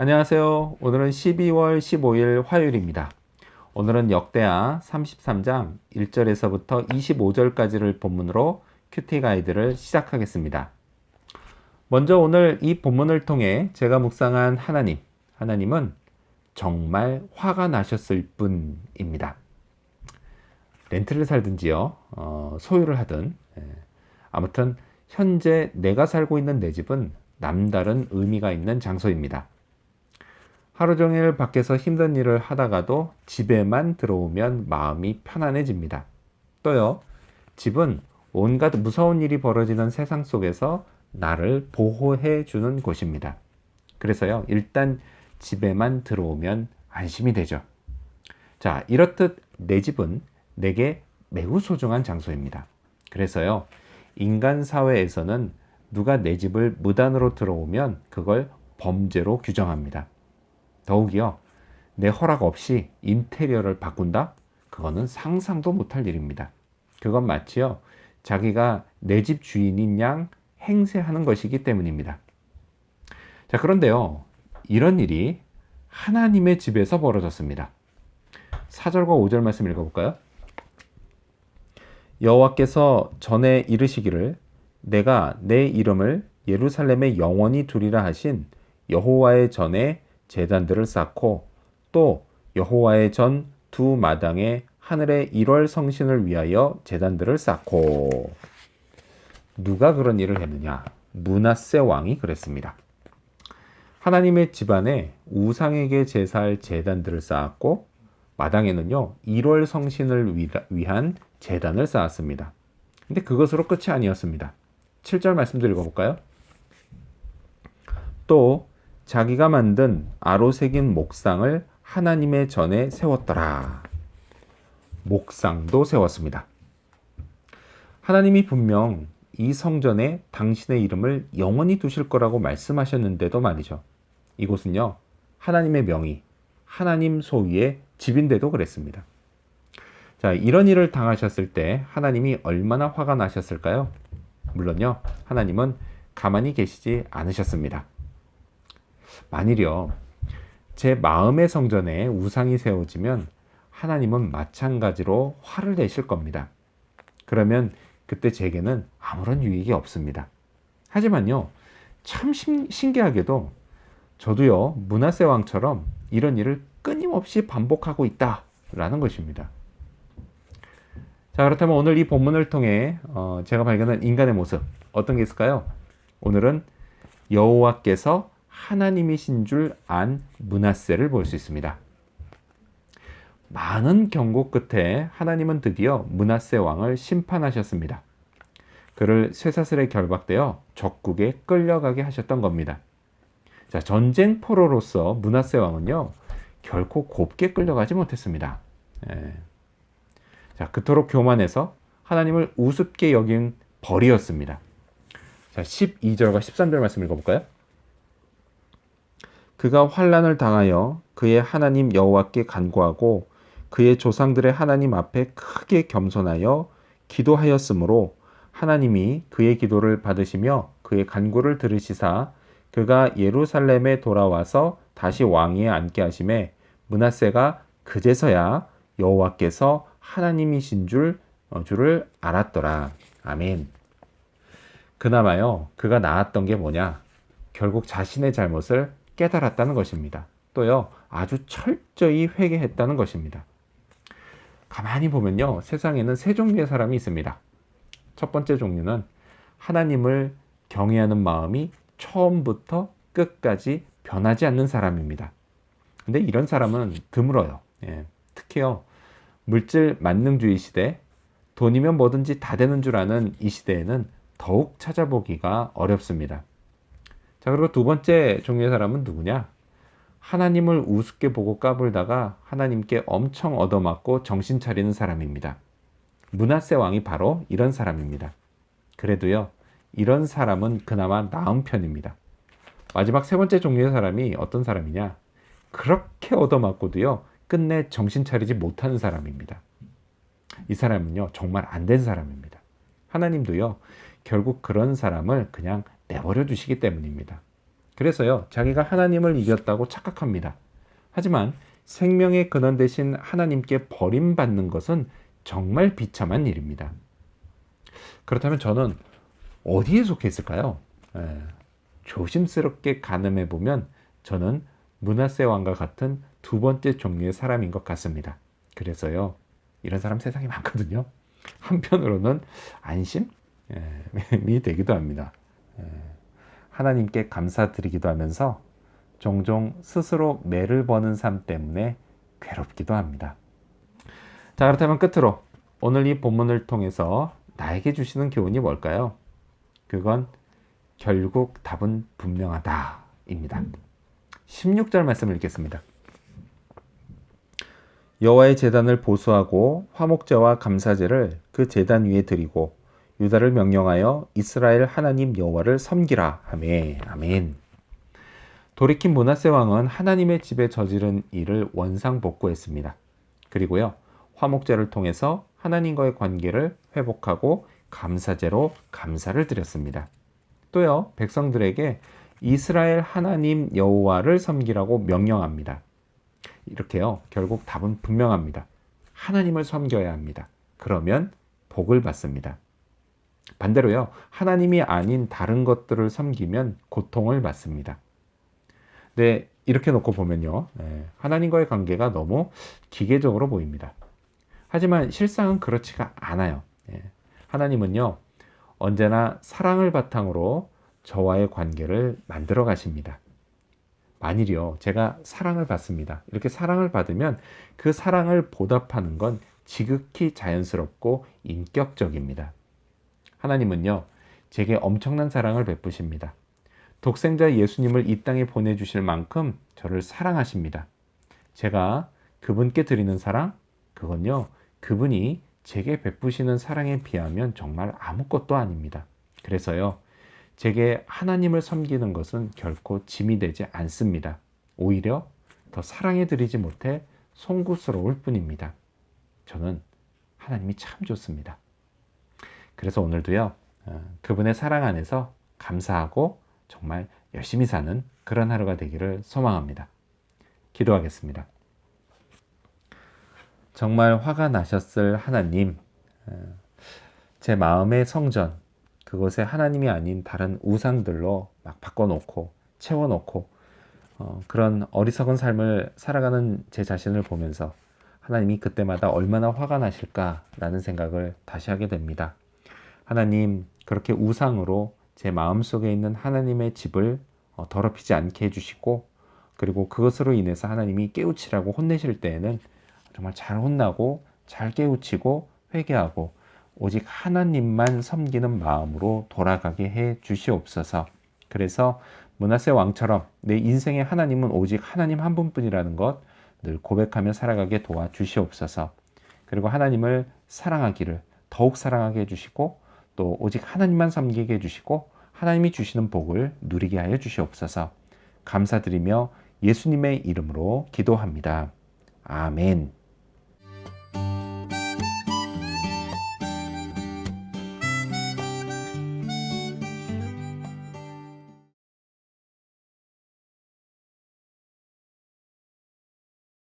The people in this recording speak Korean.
안녕하세요. 오늘은 12월 15일 화요일입니다. 오늘은 역대하 33장 1절에서부터 25절까지를 본문으로 큐티 가이드를 시작하겠습니다. 먼저 오늘 이 본문을 통해 제가 묵상한 하나님은 정말 화가 나셨을 뿐입니다. 렌트를 살든지요, 소유를 하든, 아무튼 현재 내가 살고 있는 내 집은 남다른 의미가 있는 장소입니다. 하루 종일 밖에서 힘든 일을 하다가도 집에만 들어오면 마음이 편안해집니다. 또요, 집은 온갖 무서운 일이 벌어지는 세상 속에서 나를 보호해 주는 곳입니다. 그래서요, 일단 집에만 들어오면 안심이 되죠. 자, 이렇듯 내 집은 내게 매우 소중한 장소입니다. 그래서요, 인간 사회에서는 누가 내 집을 무단으로 들어오면 그걸 범죄로 규정합니다. 더욱이요, 내 허락 없이 인테리어를 바꾼다? 그거는 상상도 못할 일입니다. 그건 마치요, 자기가 내 집 주인인 양 행세하는 것이기 때문입니다. 자, 그런데요, 이런 일이 하나님의 집에서 벌어졌습니다. 4절과 5절 말씀 읽어볼까요? 여호와께서 전에 이르시기를 내가 내 이름을 예루살렘에 영원히 두리라 하신 여호와의 전에 제단들을 쌓고 또 여호와의 전 두 마당에 하늘의 1월 성신을 위하여 제단들을 쌓고. 누가 그런 일을 했느냐? 므낫세 왕이 그랬습니다. 하나님의 집안에 우상에게 제사할 제단들을 쌓았고 마당에는요 1월 성신을 위한 제단을 쌓았습니다. 근데 그것으로 끝이 아니었습니다. 7절 말씀도 읽어볼까요? 또 자기가 만든 아로 새긴 목상을 하나님의 전에 세웠더라. 목상도 세웠습니다. 하나님이 분명 이 성전에 당신의 이름을 영원히 두실 거라고 말씀하셨는데도 말이죠. 이곳은요, 하나님의 명의, 하나님 소유의 집인데도 그랬습니다. 자, 이런 일을 당하셨을 때 하나님이 얼마나 화가 나셨을까요? 물론요, 하나님은 가만히 계시지 않으셨습니다. 만일요, 제 마음의 성전에 우상이 세워지면 하나님은 마찬가지로 화를 내실 겁니다. 그러면 그때 제게는 아무런 유익이 없습니다. 하지만요, 참 신기하게도 저도요, 므낫세 왕처럼 이런 일을 끊임없이 반복하고 있다라는 것입니다. 자, 그렇다면 오늘 이 본문을 통해 제가 발견한 인간의 모습 어떤 게 있을까요? 오늘은 여호와께서 하나님이신 줄 안 므낫세를 볼 수 있습니다. 많은 경고 끝에 하나님은 드디어 므낫세 왕을 심판하셨습니다. 그를 쇠사슬에 결박되어 적국에 끌려가게 하셨던 겁니다. 자, 전쟁 포로로서 므낫세 왕은요 결코 곱게 끌려가지 못했습니다. 자, 그토록 교만해서 하나님을 우습게 여긴 벌이었습니다. 자, 12절과 13절 말씀 읽어볼까요? 그가 환난을 당하여 그의 하나님 여호와께 간구하고 그의 조상들의 하나님 앞에 크게 겸손하여 기도하였으므로 하나님이 그의 기도를 받으시며 그의 간구를 들으시사 그가 예루살렘에 돌아와서 다시 왕위에 앉게 하심에 므낫세가 그제서야 여호와께서 하나님이신 줄을 알았더라. 아멘. 그나마요, 그가 나았던 게 뭐냐? 결국 자신의 잘못을 깨달았다는 것입니다. 또요, 아주 철저히 회개했다는 것입니다. 가만히 보면요, 세상에는 세 종류의 사람이 있습니다. 첫 번째 종류는 하나님을 경외하는 마음이 처음부터 끝까지 변하지 않는 사람입니다. 근데 이런 사람은 드물어요. 특히요, 물질 만능주의 시대, 돈이면 뭐든지 다 되는 줄 아는 이 시대에는 더욱 찾아보기가 어렵습니다. 자, 그리고 두 번째 종류의 사람은 누구냐? 하나님을 우습게 보고 까불다가 하나님께 엄청 얻어맞고 정신 차리는 사람입니다. 므낫세 왕이 바로 이런 사람입니다. 그래도요, 이런 사람은 그나마 나은 편입니다. 마지막 세 번째 종류의 사람이 어떤 사람이냐? 그렇게 얻어맞고도요, 끝내 정신 차리지 못하는 사람입니다. 이 사람은요, 정말 안 된 사람입니다. 하나님도요, 결국 그런 사람을 그냥 내버려 두시기 때문입니다. 그래서요, 자기가 하나님을 이겼다고 착각합니다. 하지만 생명의 근원 대신 하나님께 버림받는 것은 정말 비참한 일입니다. 그렇다면 저는 어디에 속해 있을까요? 조심스럽게 가늠해 보면 저는 므낫세 왕과 같은 두 번째 종류의 사람인 것 같습니다. 그래서요, 이런 사람 세상에 많거든요. 한편으로는 안심이 되기도 합니다. 하나님께 감사드리기도 하면서 종종 스스로 매를 버는 삶 때문에 괴롭기도 합니다. 자, 그렇다면 끝으로 오늘 이 본문을 통해서 나에게 주시는 교훈이 뭘까요? 그건 결국 답은 분명하다 입니다. 16절 말씀을 읽겠습니다. 여호와의 제단을 보수하고 화목제와 감사제를 그 제단 위에 드리고 유다를 명령하여 이스라엘 하나님 여호와를 섬기라 하매. 아멘. 돌이킨 므낫세 왕은 하나님의 집에 저지른 일을 원상복구했습니다. 그리고요, 화목제를 통해서 하나님과의 관계를 회복하고 감사제로 감사를 드렸습니다. 또요, 백성들에게 이스라엘 하나님 여호와를 섬기라고 명령합니다. 이렇게요, 결국 답은 분명합니다. 하나님을 섬겨야 합니다. 그러면 복을 받습니다. 반대로요, 하나님이 아닌 다른 것들을 섬기면 고통을 받습니다. 네, 이렇게 놓고 보면요, 하나님과의 관계가 너무 기계적으로 보입니다. 하지만 실상은 그렇지가 않아요. 하나님은요, 언제나 사랑을 바탕으로 저와의 관계를 만들어 가십니다. 만일요, 제가 사랑을 받습니다. 이렇게 사랑을 받으면 그 사랑을 보답하는 건 지극히 자연스럽고 인격적입니다. 하나님은요, 제게 엄청난 사랑을 베푸십니다. 독생자 예수님을 이 땅에 보내주실 만큼 저를 사랑하십니다. 제가 그분께 드리는 사랑, 그건요, 그분이 제게 베푸시는 사랑에 비하면 정말 아무것도 아닙니다. 그래서요, 제게 하나님을 섬기는 것은 결코 짐이 되지 않습니다. 오히려 더 사랑해 드리지 못해 송구스러울 뿐입니다. 저는 하나님이 참 좋습니다. 그래서 오늘도요, 그분의 사랑 안에서 감사하고 정말 열심히 사는 그런 하루가 되기를 소망합니다. 기도하겠습니다. 정말 화가 나셨을 하나님, 제 마음의 성전, 그것에 하나님이 아닌 다른 우상들로 막 바꿔놓고 채워놓고 그런 어리석은 삶을 살아가는 제 자신을 보면서 하나님이 그때마다 얼마나 화가 나실까라는 생각을 다시 하게 됩니다. 하나님, 그렇게 우상으로 제 마음속에 있는 하나님의 집을 더럽히지 않게 해주시고, 그리고 그것으로 인해서 하나님이 깨우치라고 혼내실 때에는 정말 잘 혼나고 잘 깨우치고 회개하고 오직 하나님만 섬기는 마음으로 돌아가게 해 주시옵소서. 그래서 므낫세 왕처럼 내 인생의 하나님은 오직 하나님 한 분뿐이라는 것 늘 고백하며 살아가게 도와주시옵소서. 그리고 하나님을 사랑하기를 더욱 사랑하게 해주시고, 또 오직 하나님만 섬기게 해주시고 하나님이 주시는 복을 누리게 하여 주시옵소서. 감사드리며 예수님의 이름으로 기도합니다. 아멘.